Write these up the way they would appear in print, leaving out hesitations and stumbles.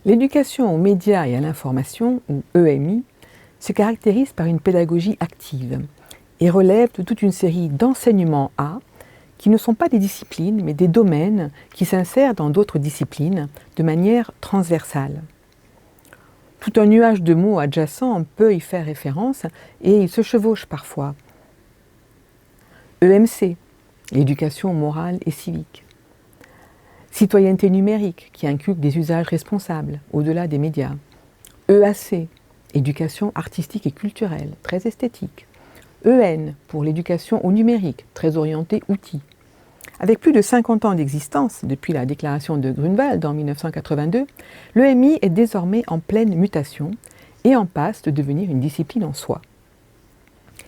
L'éducation aux médias et à l'information, ou EMI, se caractérise par une pédagogie active et relève de toute une série d'enseignements A qui ne sont pas des disciplines, mais des domaines qui s'insèrent dans d'autres disciplines de manière transversale. Tout un nuage de mots adjacents peut y faire référence et ils se chevauchent parfois. EMC, l'éducation morale et civique. Citoyenneté numérique, qui inculque des usages responsables, au-delà des médias. EAC, éducation artistique et culturelle, très esthétique. EN, pour l'éducation au numérique, très orientée outils. Avec plus de 50 ans d'existence, depuis la déclaration de Grunewald en 1982, l'EMI est désormais en pleine mutation et en passe de devenir une discipline en soi.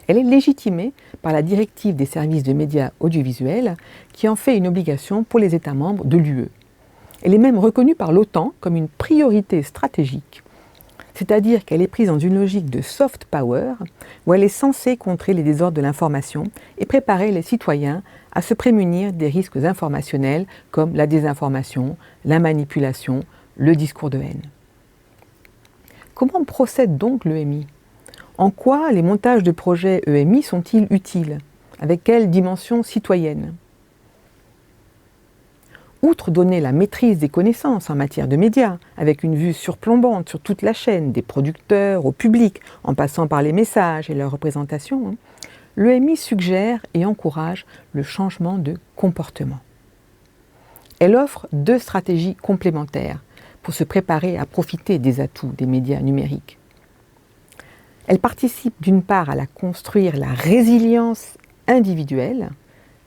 Elle est légitimée par la directive des services de médias audiovisuels qui en fait une obligation pour les États membres de l'UE. Elle est même reconnue par l'OTAN comme une priorité stratégique, c'est-à-dire qu'elle est prise dans une logique de soft power où elle est censée contrer les désordres de l'information et préparer les citoyens à se prémunir des risques informationnels comme la désinformation, la manipulation, le discours de haine. Comment procède donc l'EMI ? En quoi les montages de projets EMI sont-ils utiles ? Avec quelle dimension citoyenne ? Outre donner la maîtrise des connaissances en matière de médias, avec une vue surplombante sur toute la chaîne, des producteurs au public, en passant par les messages et leurs représentations, l'EMI suggère et encourage le changement de comportement. Elle offre deux stratégies complémentaires pour se préparer à profiter des atouts des médias numériques. Elle participe d'une part à construire la résilience individuelle.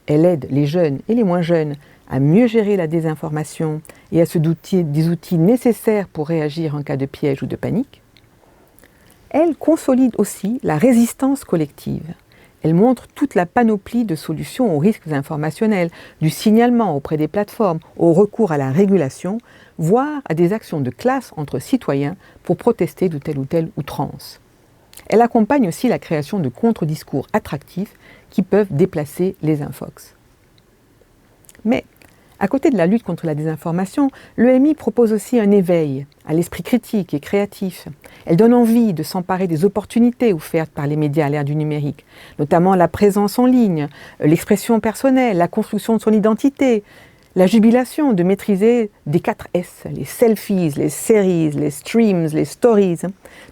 Elle aide les jeunes et les moins jeunes à mieux gérer la désinformation et à se doter des outils nécessaires pour réagir en cas de piège ou de panique. Elle consolide aussi la résistance collective. Elle montre toute la panoplie de solutions aux risques informationnels, du signalement auprès des plateformes, au recours à la régulation, voire à des actions de classe entre citoyens pour protester de telle ou telle outrance. Elle accompagne aussi la création de contre-discours attractifs qui peuvent déplacer les infox. Mais, à côté de la lutte contre la désinformation, l'EMI propose aussi un éveil à l'esprit critique et créatif. Elle donne envie de s'emparer des opportunités offertes par les médias à l'ère du numérique, notamment la présence en ligne, l'expression personnelle, la construction de son identité, la jubilation de maîtriser des 4 S, les selfies, les séries, les streams, les stories,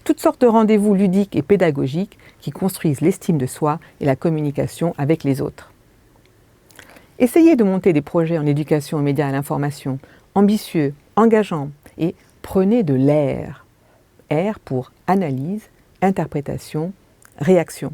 toutes sortes de rendez-vous ludiques et pédagogiques qui construisent l'estime de soi et la communication avec les autres. Essayez de monter des projets en éducation aux médias et à l'information, ambitieux, engageants, et prenez de l'air. R pour analyse, interprétation, réaction.